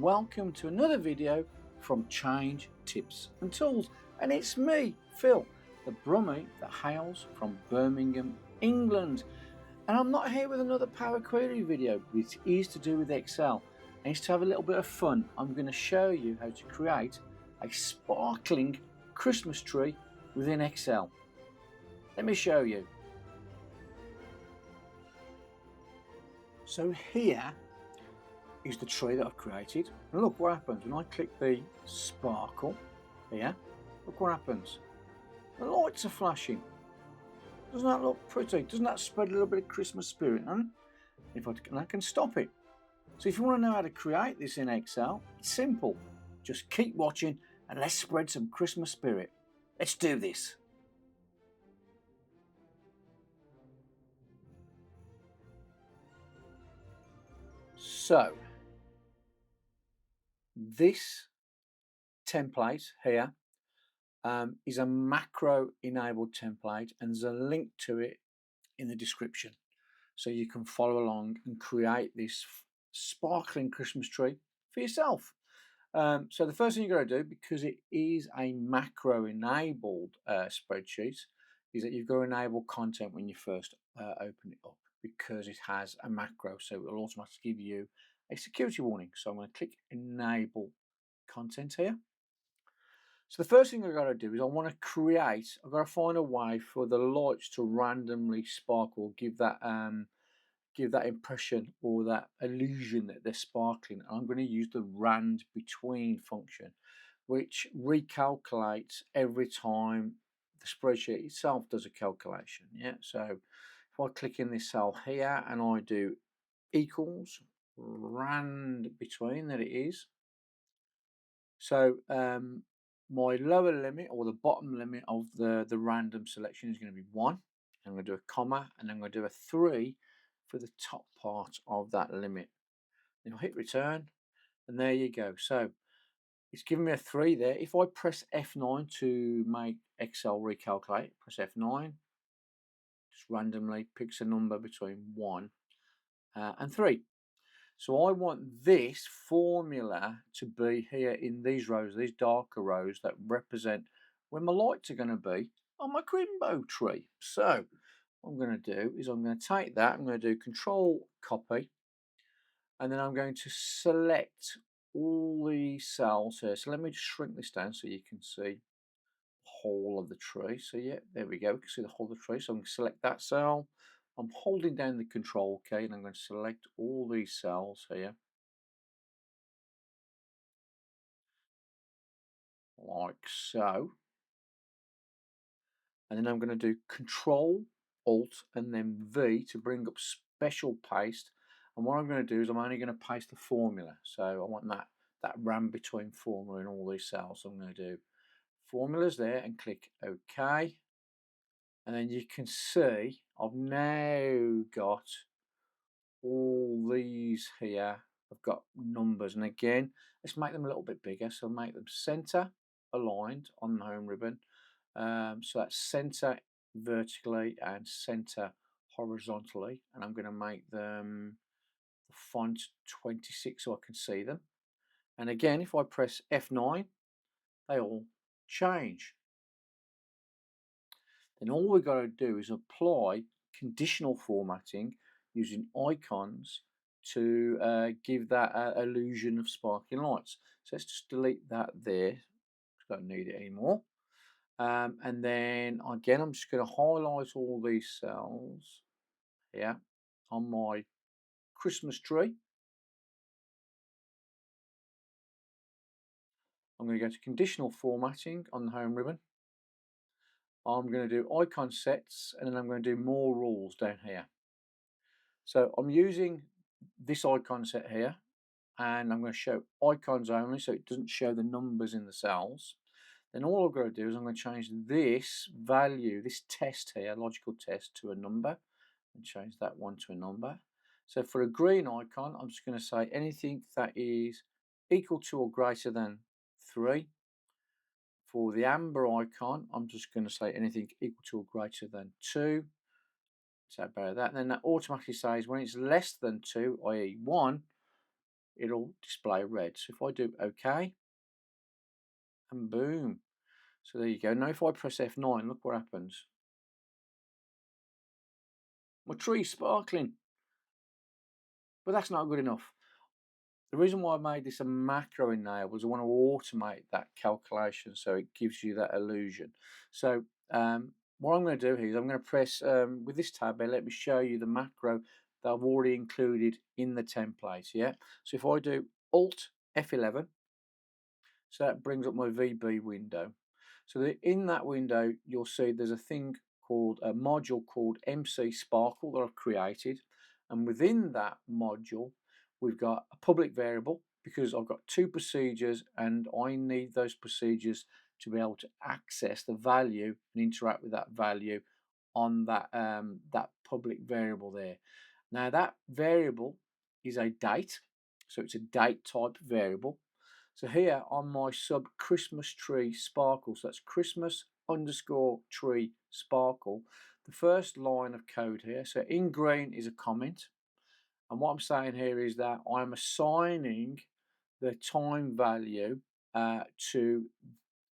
welcome to another video from Change Tips and Tools. And it's me, Phil, the Brummie that hails from Birmingham, England. And I'm not here with another Power Query video, which is to do with Excel. And it's to have a little bit of fun. I'm going to show you how to create a sparkling Christmas tree within Excel. Let me show you. So here is the tree that I've created, and look what happens when I click the sparkle here. Look what happens. The lights are flashing. Doesn't that look pretty? Doesn't that spread a little bit of Christmas spirit? Huh? I can stop it. So if you want to know how to create this in Excel, it's simple. Just keep watching and let's spread some Christmas spirit. Let's do this. So this template here is a macro enabled template, and there's a link to it in the description so you can follow along and create this sparkling Christmas tree for yourself. So the first thing you've got to do, because it is a macro enabled spreadsheet, is that you've got to enable content when you first open it up, because it has a macro, so it will automatically give you a security warning. So I'm going to click enable content here. So the first thing I've got to do is I've got to find a way for the lights to randomly sparkle, give that impression or that illusion that they're sparkling. And I'm going to use the RANDBETWEEN function, which recalculates every time the spreadsheet itself does a calculation. Yeah, so if I click in this cell here and I do equals RANDBETWEEN, that it is. So my lower limit or the bottom limit of the random selection is going to be 1. I'm going to do a comma and I'm going to do a 3 for the top part of that limit. Then I'll hit return, and there you go. So it's giving me a 3 there. If I press F9 to make Excel recalculate, press F9, just randomly picks a number between 1 and 3. So I want this formula to be here in these rows, these darker rows that represent where my lights are going to be on my Crimbo tree. So what I'm going to do is I'm going to take that, I'm going to do Control Copy, and then I'm going to select all the cells here. So let me just shrink this down so you can see the whole of the tree. So yeah, there we go, we can see the whole of the tree. So I'm going to select that cell. I'm holding down the Control key and I'm going to select all these cells here, like so. And then I'm going to do Control, Alt, and then V to bring up Special Paste. And what I'm going to do is I'm only going to paste the formula. So I want that RANDBETWEEN formula in all these cells. So I'm going to do formulas there and click OK. And then you can see I've now got all these here. I've got numbers, and again, let's make them a little bit bigger. So make them center aligned on the home ribbon. So that's center vertically and center horizontally, and I'm going to make them the font 26 so I can see them. And again, if I press F9, they all change. Then all we've got to do is apply conditional formatting using icons to give that illusion of sparkling lights. So let's just delete that there. Don't need it anymore. And then again, I'm just going to highlight all these cells here on my Christmas tree. I'm going to go to conditional formatting on the home ribbon. I'm going to do icon sets, and then I'm going to do more rules down here. So I'm using this icon set here, and I'm going to show icons only, so it doesn't show the numbers in the cells. Then all I've got to do is I'm going to change this value, this test here, logical test, to a number, and change that one to a number. So for a green icon, I'm just going to say anything that is equal to or greater than 3. For the amber icon, I'm just going to say anything equal to or greater than 2. So about that. And then that automatically says when it's less than 2, i.e. 1, it'll display red. So if I do OK, and boom. So there you go. Now if I press F9, look what happens. My tree's sparkling. But that's not good enough. The reason why I made this a macro in there was I want to automate that calculation so it gives you that illusion. So what I'm going to do here is I'm going to press, with this tab here, let me show you the macro that I've already included in the template. Yeah. So if I do Alt F11, so that brings up my VB window. So in that window, you'll see there's a thing called a module called MC Sparkle that I've created. And within that module, we've got a public variable because I've got two procedures and I need those procedures to be able to access the value and interact with that value on that, that public variable there. Now that variable is a date, so it's a date type variable. So here on my sub Christmas tree sparkle, so that's Christmas underscore tree sparkle, the first line of code here, so in green is a comment. And what I'm saying here is that I'm assigning the time value to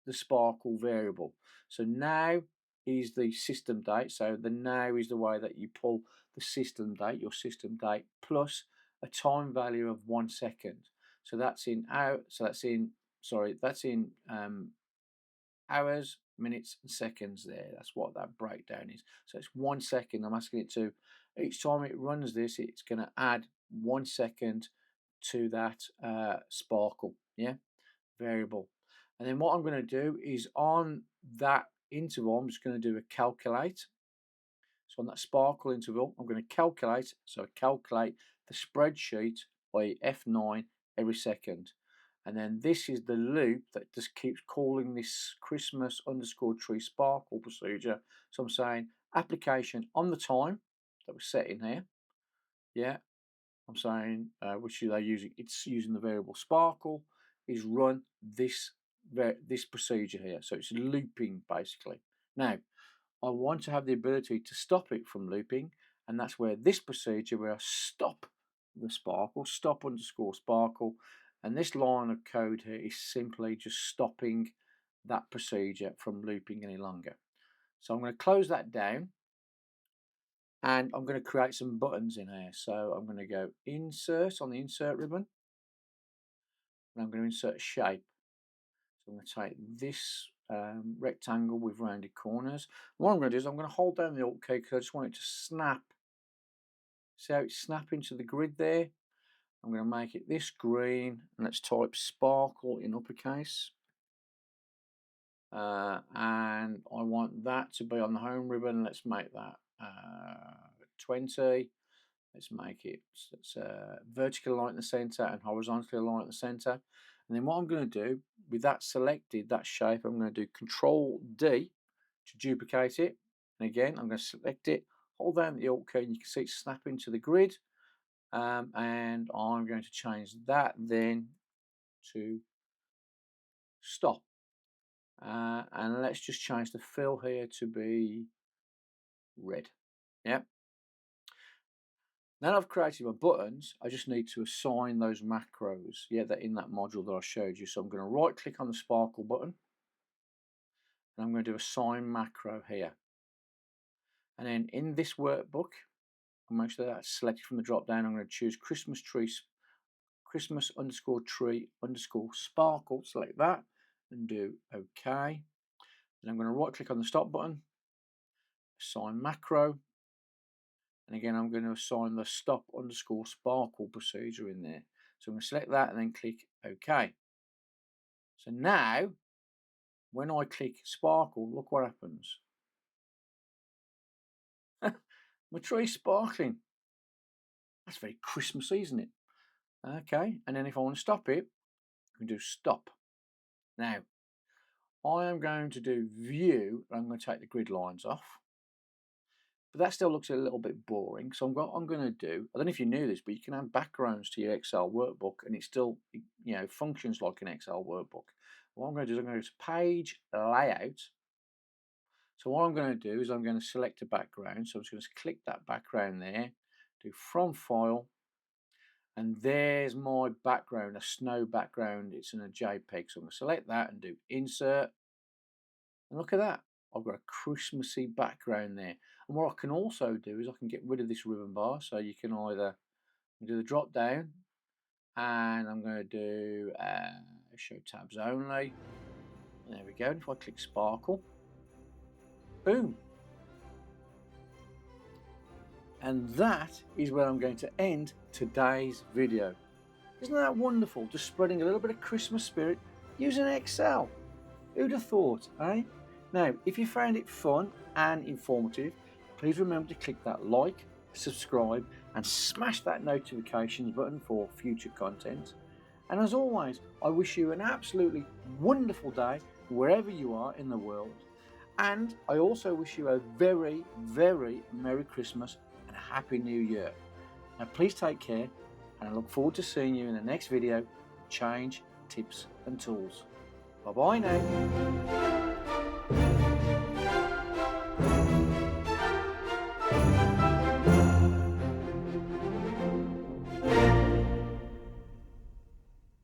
the sparkle variable. So now is the system date. So the now is the way that you pull the system date, your system date, plus a time value of 1 second. So that's in out. So that's in, sorry, that's in hours, minutes, and seconds there. That's what that breakdown is. So it's 1 second. I'm asking it to, each time it runs this, it's going to add 1 second to that sparkle, yeah, variable. And then what I'm going to do is on that interval, I'm just going to do a calculate. So on that sparkle interval, I'm going to calculate. So calculate the spreadsheet by F9 every second. And then this is the loop that just keeps calling this Christmas underscore tree sparkle procedure. So I'm saying application on the time that was set in here. Yeah, I'm saying which are they using? It's using the variable sparkle. Is run this procedure here. So it's looping basically. Now I want to have the ability to stop it from looping, and that's where this procedure where I stop the sparkle, stop underscore sparkle, and this line of code here is simply just stopping that procedure from looping any longer. So I'm going to close that down and I'm going to create some buttons in here. So I'm going to go insert on the insert ribbon and I'm going to insert a shape. So I'm going to take this rectangle with rounded corners. What I'm going to do is I'm going to hold down the Alt key because I just want it to snap. See how it's snapping to the grid there? I'm going to make it this green and let's type sparkle in uppercase. And I want that to be on the home ribbon. Let's make that 20. Let's make it vertical line in the center and horizontal line in the center. And then what I'm going to do with that selected, that shape, I'm going to do Control D to duplicate it. And again, I'm going to select it, hold down the Alt key, and you can see it snapping to the grid. And I'm going to change that then to stop. And let's just change the fill here to be red. Yep. Now I've created my buttons, I just need to assign those macros, yeah, that in that module that I showed you. So I'm going to right click on the sparkle button and I'm going to do assign macro here. And then in this workbook, I'll make sure that's selected from the drop down. I'm going to choose Christmas underscore tree underscore sparkle, select that and do OK. Then I'm going to right click on the stop button, assign macro, and again I'm going to assign the stop underscore sparkle procedure in there. So I'm going to select that and then click OK. So now when I click sparkle, look what happens. My tree's sparkling. That's very Christmassy, isn't it? Okay, and then if I want to stop it, I can do stop. Now I am going to do view and I'm going to take the grid lines off. But that still looks a little bit boring. So what I'm going to do, I don't know if you knew this, but you can add backgrounds to your Excel workbook and it still, functions like an Excel workbook. What I'm going to do is I'm going to go to page layout. So what I'm going to do is I'm going to select a background. So I'm just going to click that background there, do from file, And there's my background, a snow background. It's in a JPEG. So I'm going to select that and do insert. And look at that. I've got a Christmassy background there. And what I can also do is I can get rid of this ribbon bar. So you can either do the drop down, and I'm going to do show tabs only. And there we go. And if I click sparkle, boom. And that is where I'm going to end today's video. Isn't that wonderful? Just spreading a little bit of Christmas spirit using Excel. Who'd have thought, eh? Now, if you found it fun and informative, please remember to click that like, subscribe, and smash that notifications button for future content. And as always, I wish you an absolutely wonderful day wherever you are in the world. And I also wish you a very, very Merry Christmas and a Happy New Year. Now, please take care, and I look forward to seeing you in the next video, Change, Tips and Tools. Bye-bye now.